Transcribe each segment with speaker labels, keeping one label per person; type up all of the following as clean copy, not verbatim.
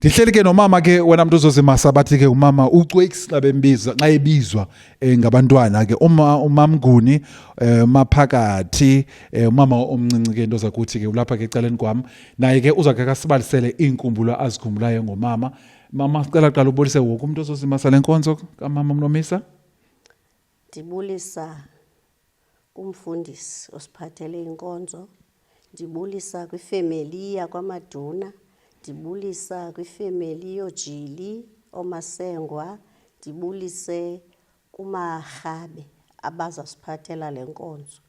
Speaker 1: Ngihleli ke nomama ke wena umuntu uzozimasa bathi ke umama uCwix xa bembiza xa ebizwa ngabantwana ke umama Mnguni maphakathi umama omncinci ke into zakuthi ke ulapha ke ecaleni kwami naye ke uzake kasibalisele inkumbulo azikhumbulayo ngomama. Mama sicela qala ubulise wonke umuntu ozozimasa lenkonzo kaMama Mnomisa.
Speaker 2: Ndibulisa kumfundisi osiphathele inkonzo, ndibulisa kwifamily yakwaMaduna, ndibulisa kwifamily yoJili oMasengwa, ndibulise kumaRhabe abazasiphathela lenkonzo,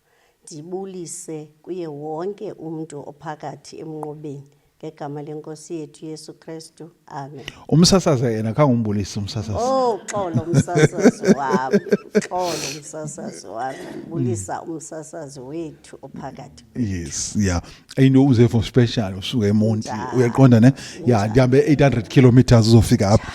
Speaker 2: ndibulise kuye wonke umuntu ophakathi emnqobeni ngegama lenkosi yethu Yesu Kristu, amen.
Speaker 1: Umsasazi yena kangumbulisi umsasazi.
Speaker 2: Oh, xolo umsasazi wami, xolo umsasazi wami, bulisa umsasazi wethu ophakathi.
Speaker 1: Yes, yeah. Ayino uze for special usuke eMonti. Uyaqonda ne? Yeah, ndihambe 800 kilometers uzofika apha.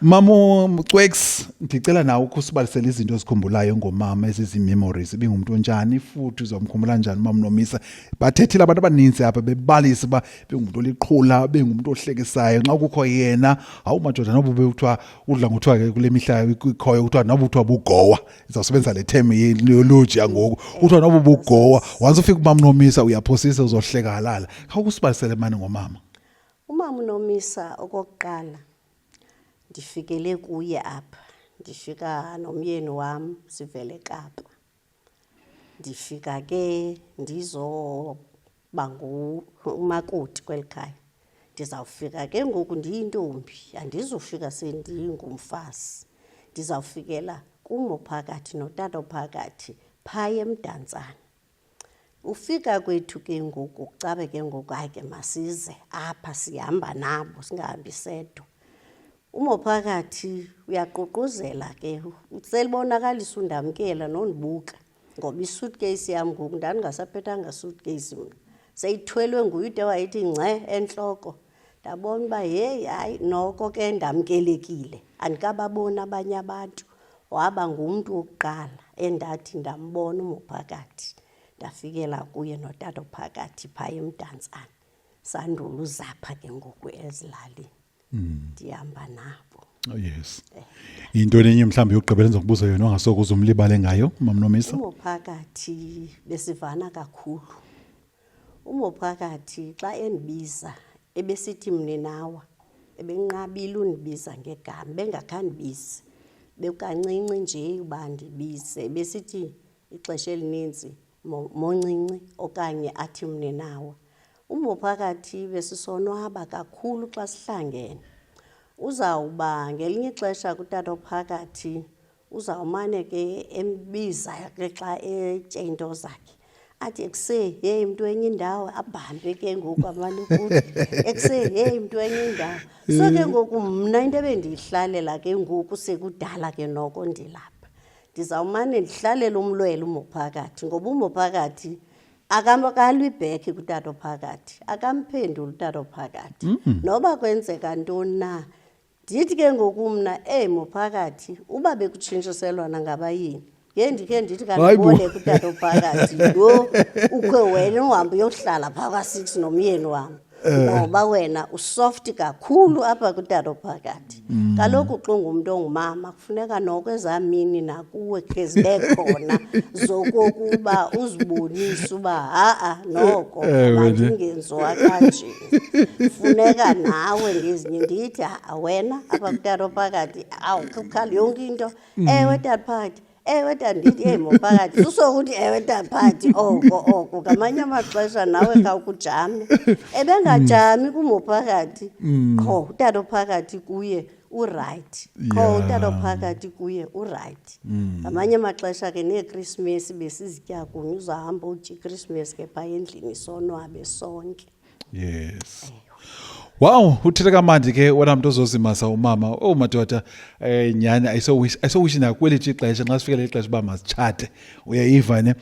Speaker 1: Mama Cwex, ndicela nawe ukusibalisela izinto ozikhumbulayo ngomama ezizi-memories. Ibingumuntu onjani futhi uzomkhumbula njani Mama Mnomisa? Bathethile abantu abaninzi apha bebalisa ba bengumuntu oliqhula, bengumuntu ohlekisayo. Nxa kukho yena, awumadoda nobu bekuthiwa udla ngothiwa ke kule mihla ikhoyo kuthiwa nobu kuthiwa bugowa. Izawusebenza le term yeology yangoku. Kuthiwa nobu bugowa. Once ufika uMama Mnomisa uyaphosisa uzohleka halala. Khawukusibalisele manje ngomama.
Speaker 2: uMama Mnomisa okokuqala ndifikele kuye apha, ndifika nomyeni wam sivele eKapa. Ndifika ke ndizoba ngumakoti kweli khaya. Ndizawufika ke ngoku ndiyintombi, andizufika sendingumfazi. Ndizawufikela kumo phakathi notata phakathi phaya eMdantsane. Ufika kwethu ke ngoku kucabe ke ngoku hayi ke masize apha sihamba nabo singahambi sedwa. Umophakathi uyaququzela ke uselbonakalisa undamkela nondibuka ngoba isuitcase yam ngoku ndandingasaphethanga suitcase mna seyithwelwe nguyude wayithi ngce entloko. Ndabona uba hey hayi noko ke ndamkelekile, andikababoni abanye abantu. Waba ngumntu wokuqala endathi ndambona umophakathi, ndafikela kuye notata phakathi phaya eMdantsane. Sandula uzapha ke ngoku ezilalini. Ndihamba nabo.
Speaker 1: Oh yes. Into enye mhlawumbe yokugqibela enzokubuza yona ongasokuza umlibale ngayo Mama Mnomisa.
Speaker 2: Umophakathi besivana kakhulu. Umophakathi xa endibiza ebesithi mne nawa ebenqabile undibiza ngegama, bengakhandibizi. Bekancinci nje uba ndibize besithi ixesha elininzi moncinci okanye athi mne nawa. Umophakathi besisonwaba kakhulu xa sihlangene. Uzawuba ngelinye ixesha kutata phakathi uzawumane ke embiza ke xa etye into zakhe. Athi ekuse hey mntu enye indawo abhambe ke ngoku amane ukuthi ekuse hey mntu enye indawo. So ke ngoku mna into ebendiyihlalela ke ngoku sekudala ke noko ndilapha. Ndizawumane ndihlalela umlwelo umophakathi ngoba umophakathi akakalwi back kutata phakathi, akamphenduli utata phakathi. Noba kwenzeka ntoni na, ndithi ke ngoku mna mophakathi uba bekutshintshiselwana ngabayini. Ngendikhe ndithi kanibone kutata phakathi lo ukhe wena uhambe uyohlala phakathi 6 nomyeni wami. Ngoba wena usoft kakhulu apha kutata phakathi. Kaloku xa ungumntu ongumama kufuneka noko ezamini nakuwe ke zibe khona zokokuba uzibonise uba noko mandingenziwa kanje. Funeka nawe ngezinye ndithi wena apha kutata phakathi awukhali yonke into. Tata phakathi tata ndithi mophakathi usokuthi tata phakathi oko ngamanye amaxesha nawe khawukujame. Ebengajami kumophakathi qho utata phakathi kuye uright, qho utata phakathi kuye uright. Ngamanye amaxesha ke neChristmas besizitya kunye uzahamba utya iChristmas ke phaya endlini sonwabe sonke.
Speaker 1: Yes. Wow, uthile kamandi ke wena muntu ozozimasa umama. Oh madoda, nyani ayisowishi na kwelithi ixesha nxa sifikele ixesha ba masitshate. Uyayiva ne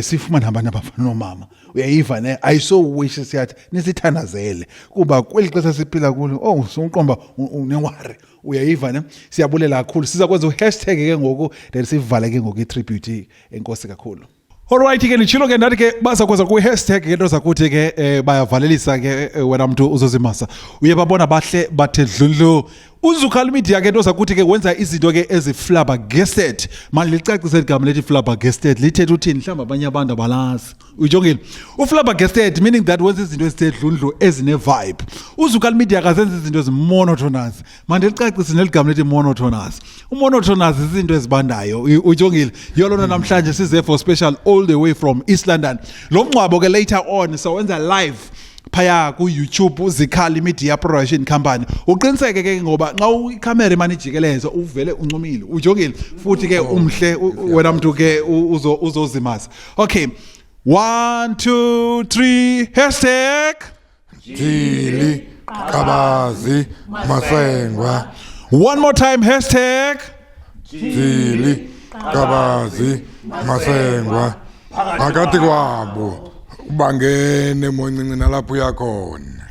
Speaker 1: sifumana abantu abafana nomama. Uyayiva ne ayisowishi siyathi nisithandazele kuba kweli xesha siphila kulo sonqomba unewari. Uyayiva ne siyabulela kakhulu. Siza kwenza uHashtag ke ngoku then sivale ke ngoku itribute enkosi kakhulu. Alright ke nditshilo ke ndathi ke bazakwenza ku hashtag ke into zakuthi ke bayavalelisa ke wena mntu uzozimasa uye babona bahle bathe dlundlu uZukal Media ke into zakuthi ke wenza izinto ke eziflabbergasted manje licacise igama lethi flabbergasted lithethe uthini mhlawumbe abanye abantu abalazi uyijongile uflabbergasted meaning that wenza izinto ezithe dlundlu ezine vibe uZukal Media akazenza izinto ezimonotonous manje licacise neligama lethi monotonous umonotonous izinto ezibandayo uyijongile yolona namhlanje size for special all the way from East London lo mncwabo ke later on sowenza live phaya ku YouTube uZikali Media Production Company uqiniseke ke ngoba nxa icamera manje ijikeleza uvele uncumile ujongile futhi ke umhle wena mntu ke uzozimasa okay 1 2 3 hashtag
Speaker 3: Jili Kabazi Masengwa
Speaker 1: one more time hashtag
Speaker 3: Jili Kabazi Masengwa akati kwabo ubangene moncinci nalapho uyakhona.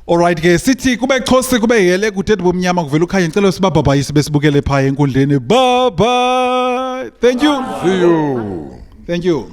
Speaker 1: Alright ke sithi kube Xhosa kube yele kude bomnyama kuvela ukhanya ngicela sibabhabhayise besibukele phaya enkundleni bye bye thank you
Speaker 3: See you.
Speaker 1: thank you